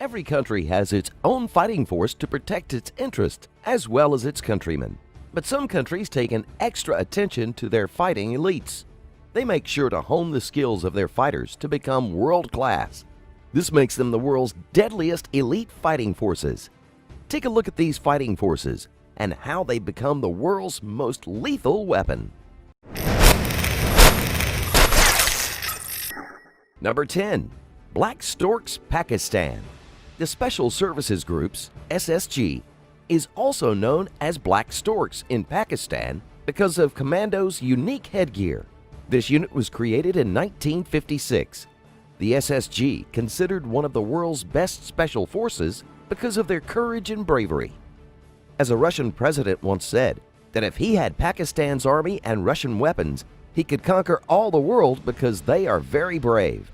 Every country has its own fighting force to protect its interests as well as its countrymen. But some countries take an extra attention to their fighting elites. They make sure to hone the skills of their fighters to become world-class. This makes them the world's deadliest elite fighting forces. Take a look at these fighting forces and how they become the world's most lethal weapon. Number 10. Black Storks, Pakistan. The Special Services Groups, SSG, is also known as Black Storks in Pakistan because of Commando's unique headgear. This unit was created in 1956. The SSG, considered one of the world's best special forces because of their courage and bravery. As a Russian president once said, that if he had Pakistan's army and Russian weapons, he could conquer all the world because they are very brave.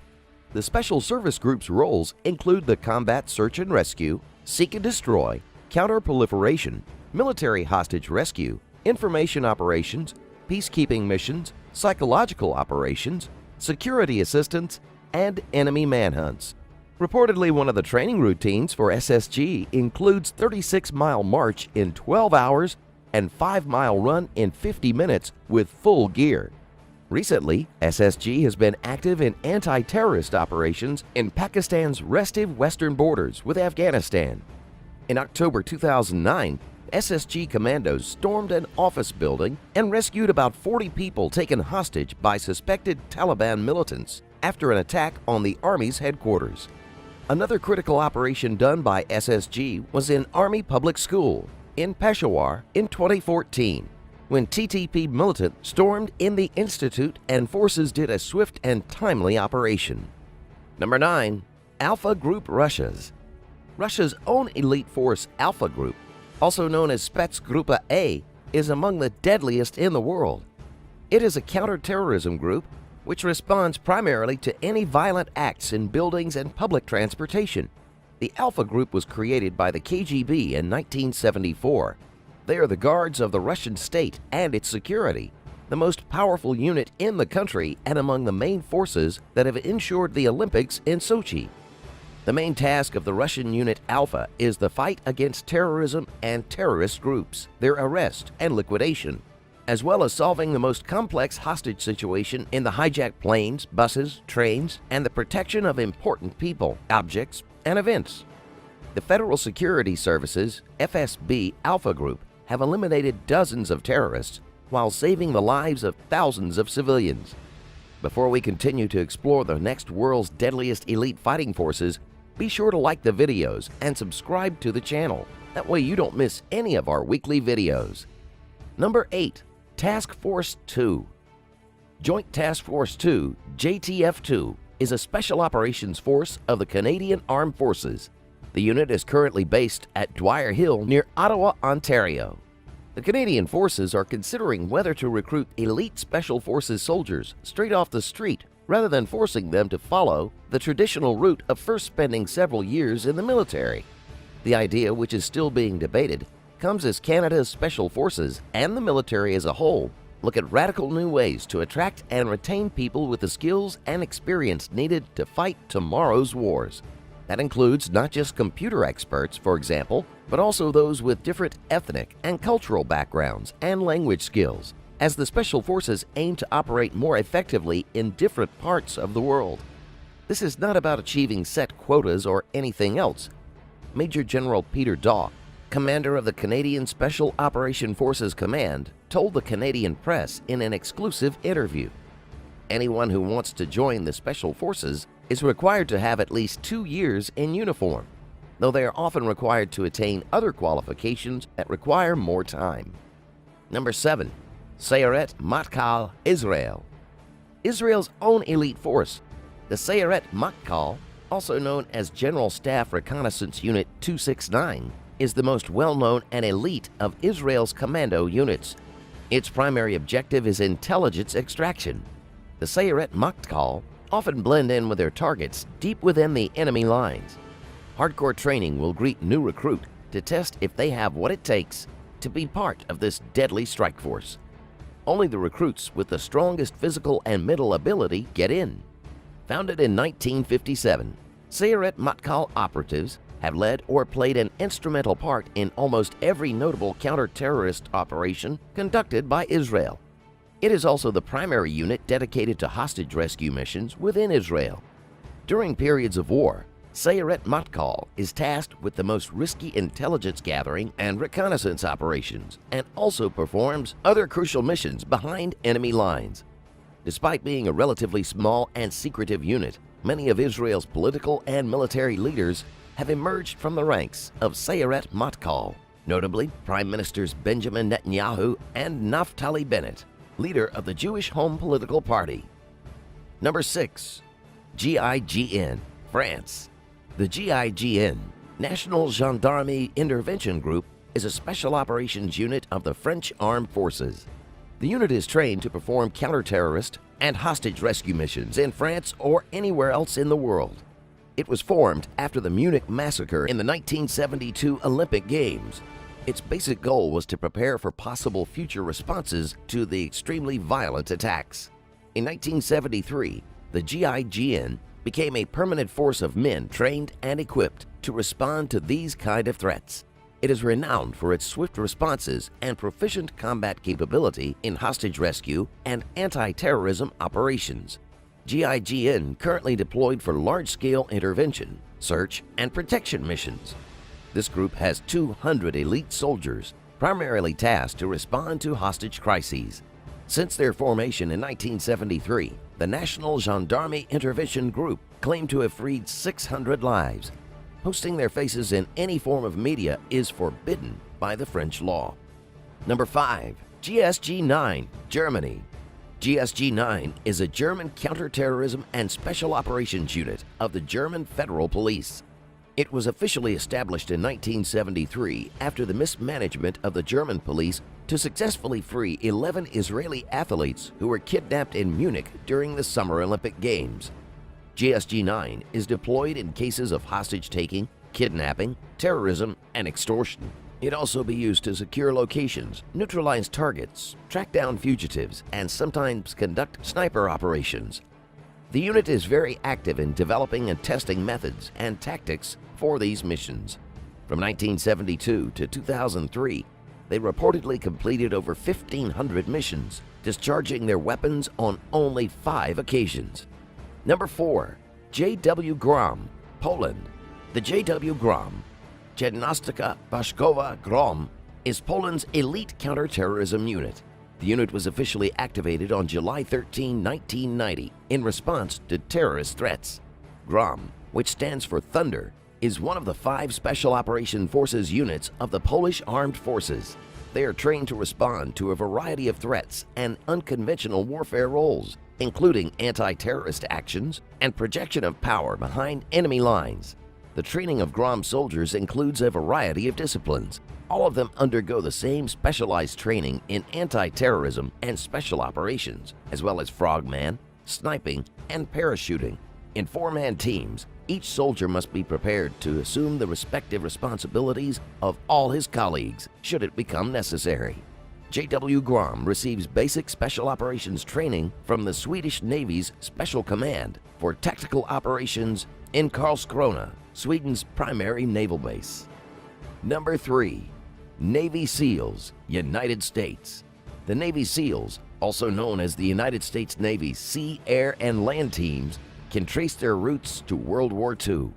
The Special Service Group's roles include the combat search and rescue, seek and destroy, counter-proliferation, military hostage rescue, information operations, peacekeeping missions, psychological operations, security assistance, and enemy manhunts. Reportedly, one of the training routines for SSG includes 36-mile march in 12 hours and 5-mile run in 50 minutes with full gear. Recently, SSG has been active in anti-terrorist operations in Pakistan's restive western borders with Afghanistan. In October 2009, SSG commandos stormed an office building and rescued about 40 people taken hostage by suspected Taliban militants after an attack on the Army's headquarters. Another critical operation done by SSG was in Army Public School in Peshawar in 2014, when TTP militant stormed in the institute and forces did a swift and timely operation. Number 9. Alpha Group Russia's. Russia's own elite force Alpha Group, also known as Spetsgruppe A, is among the deadliest in the world. It is a counter-terrorism group which responds primarily to any violent acts in buildings and public transportation. The Alpha Group was created by the KGB in 1974. They are the guards of the Russian state and its security, the most powerful unit in the country and among the main forces that have ensured the Olympics in Sochi. The main task of the Russian unit Alpha is the fight against terrorism and terrorist groups, their arrest and liquidation, as well as solving the most complex hostage situation in the hijacked planes, buses, trains, and the protection of important people, objects, and events. The Federal Security Services, FSB Alpha Group, have eliminated dozens of terrorists while saving the lives of thousands of civilians. Before we continue to explore the next world's deadliest elite fighting forces, be sure to like the videos and subscribe to the channel. That way you don't miss any of our weekly videos. Number 8. Task Force 2. Joint Task Force 2, JTF-2, is a special operations force of the Canadian Armed Forces. The unit is currently based at Dwyer Hill near Ottawa, Ontario. The Canadian Forces are considering whether to recruit elite Special Forces soldiers straight off the street rather than forcing them to follow the traditional route of first spending several years in the military. The idea, which is still being debated, comes as Canada's Special Forces and the military as a whole look at radical new ways to attract and retain people with the skills and experience needed to fight tomorrow's wars. That includes not just computer experts, for example, but also those with different ethnic and cultural backgrounds and language skills, as the Special Forces aim to operate more effectively in different parts of the world. This is not about achieving set quotas or anything else. Major General Peter Daw, commander of the Canadian Special Operation Forces Command, told the Canadian press in an exclusive interview, "Anyone who wants to join the Special Forces is required to have at least 2 years in uniform, though they are often required to attain other qualifications that require more time." Number 7. Sayeret Matkal, Israel. Israel's own elite force, the Sayeret Matkal, also known as General Staff Reconnaissance Unit 269, is the most well-known and elite of Israel's commando units. Its primary objective is intelligence extraction. The Sayeret Matkal often blend in with their targets deep within the enemy lines. Hardcore training will greet new recruit to test if they have what it takes to be part of this deadly strike force. Only the recruits with the strongest physical and mental ability get in. Founded in 1957, Sayeret Matkal operatives have led or played an instrumental part in almost every notable counter-terrorist operation conducted by Israel. It is also the primary unit dedicated to hostage rescue missions within Israel. During periods of war, Sayeret Matkal is tasked with the most risky intelligence gathering and reconnaissance operations, and also performs other crucial missions behind enemy lines. Despite being a relatively small and secretive unit, many of Israel's political and military leaders have emerged from the ranks of Sayeret Matkal, notably Prime Ministers Benjamin Netanyahu and Naftali Bennett, leader of the Jewish Home Political Party. Number 6. GIGN, France. The GIGN, National Gendarmerie Intervention Group, is a special operations unit of the French Armed Forces. The unit is trained to perform counter-terrorist and hostage rescue missions in France or anywhere else in the world. It was formed after the Munich massacre in the 1972 Olympic Games. Its basic goal was to prepare for possible future responses to the extremely violent attacks. In 1973, the GIGN became a permanent force of men trained and equipped to respond to these kind of threats. It is renowned for its swift responses and proficient combat capability in hostage rescue and anti-terrorism operations. GIGN currently deployed for large-scale intervention, search, and protection missions. This group has 200 elite soldiers, primarily tasked to respond to hostage crises. Since their formation in 1973, the National Gendarmerie Intervention Group claimed to have freed 600 lives. Posting their faces in any form of media is forbidden by the French law. Number 5. GSG9 Germany. GSG9 is a German counterterrorism and special operations unit of the German Federal Police. It was officially established in 1973 after the mismanagement of the German police to successfully free 11 Israeli athletes who were kidnapped in Munich during the Summer Olympic Games. GSG9 is deployed in cases of hostage-taking, kidnapping, terrorism, and extortion. It also be used to secure locations, neutralize targets, track down fugitives, and sometimes conduct sniper operations. The unit is very active in developing and testing methods and tactics for these missions. From 1972 to 2003, they reportedly completed over 1,500 missions, discharging their weapons on only 5 occasions. Number 4. GW Poland. The GW Jednostka Wojskowa GROM, is Poland's elite counterterrorism unit. The unit was officially activated on July 13, 1990, in response to terrorist threats. GROM, which stands for Thunder, is one of the 5 Special Operation Forces units of the Polish Armed Forces. They are trained to respond to a variety of threats and unconventional warfare roles, including anti-terrorist actions and projection of power behind enemy lines. The training of GROM soldiers includes a variety of disciplines. All of them undergo the same specialized training in anti-terrorism and special operations, as well as frogman, sniping, and parachuting. In 4-man teams, each soldier must be prepared to assume the respective responsibilities of all his colleagues, should it become necessary. JW GROM receives basic special operations training from the Swedish Navy's Special Command for tactical operations in Karlskrona, Sweden's primary naval base. Number 3. Navy SEALs, United States. The Navy SEALs, also known as the United States Navy's Sea, Air, and Land Teams, can trace their roots to World War II.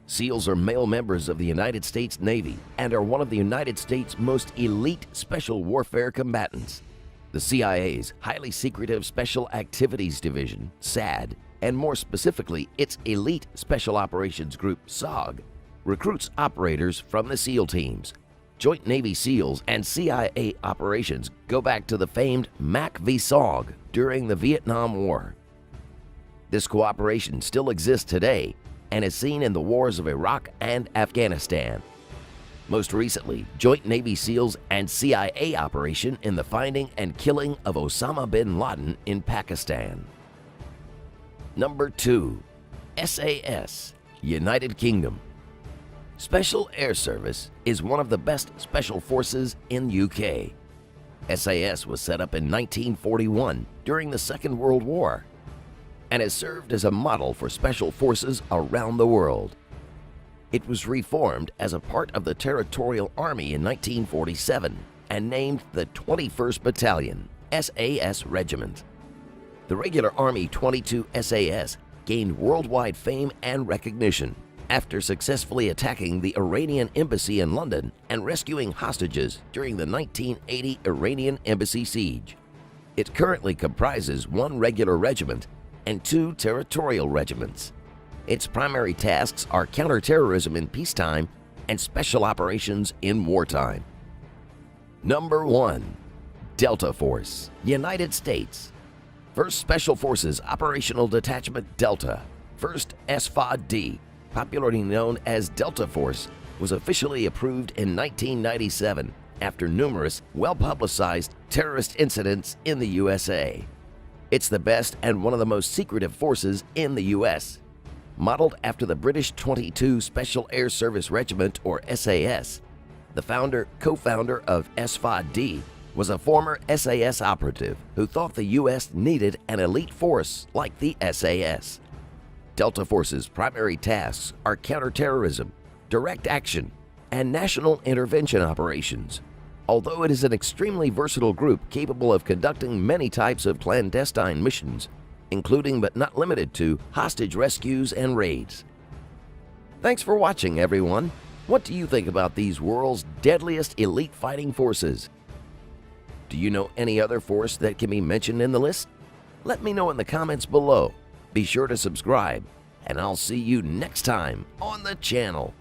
SEALs are male members of the United States Navy and are one of the United States' most elite special warfare combatants. The CIA's highly secretive Special Activities Division, SAD, and more specifically its Elite Special Operations Group, SOG, recruits operators from the SEAL teams. Joint Navy SEALs and CIA operations go back to the famed MAC v SOG during the Vietnam War. This cooperation still exists today and is seen in the wars of Iraq and Afghanistan. Most recently, Joint Navy SEALs and CIA operation in the finding and killing of Osama bin Laden in Pakistan. Number 2. SAS United Kingdom. Special Air Service is one of the best special forces in UK. SAS was set up in 1941 during the Second World War. and has served as a model for special forces around the world. It was reformed as a part of the Territorial Army in 1947 and named the 21st Battalion, SAS Regiment. The regular Army 22 SAS gained worldwide fame and recognition after successfully attacking the Iranian embassy in London and rescuing hostages during the 1980 Iranian embassy siege. It currently comprises 1 regular regiment and 2 territorial regiments. Its primary tasks are counterterrorism in peacetime and special operations in wartime. Number 1. Delta Force, United States. 1st Special Forces Operational Detachment Delta, 1st SFOD-D, popularly known as Delta Force, was officially approved in 1997 after numerous well-publicized terrorist incidents in the USA. It's the best and one of the most secretive forces in the U.S. Modeled after the British 22 Special Air Service Regiment, or SAS, the co-founder of SFOD-D was a former SAS operative who thought the U.S. needed an elite force like the SAS. Delta Force's primary tasks are counterterrorism, direct action, and national intervention operations. Although it is an extremely versatile group capable of conducting many types of clandestine missions, including but not limited to hostage rescues and raids. Thanks for watching, everyone. What do you think about these world's deadliest elite fighting forces? Do you know any other force that can be mentioned in the list? Let me know in the comments below. Be sure to subscribe, and I'll see you next time on the channel.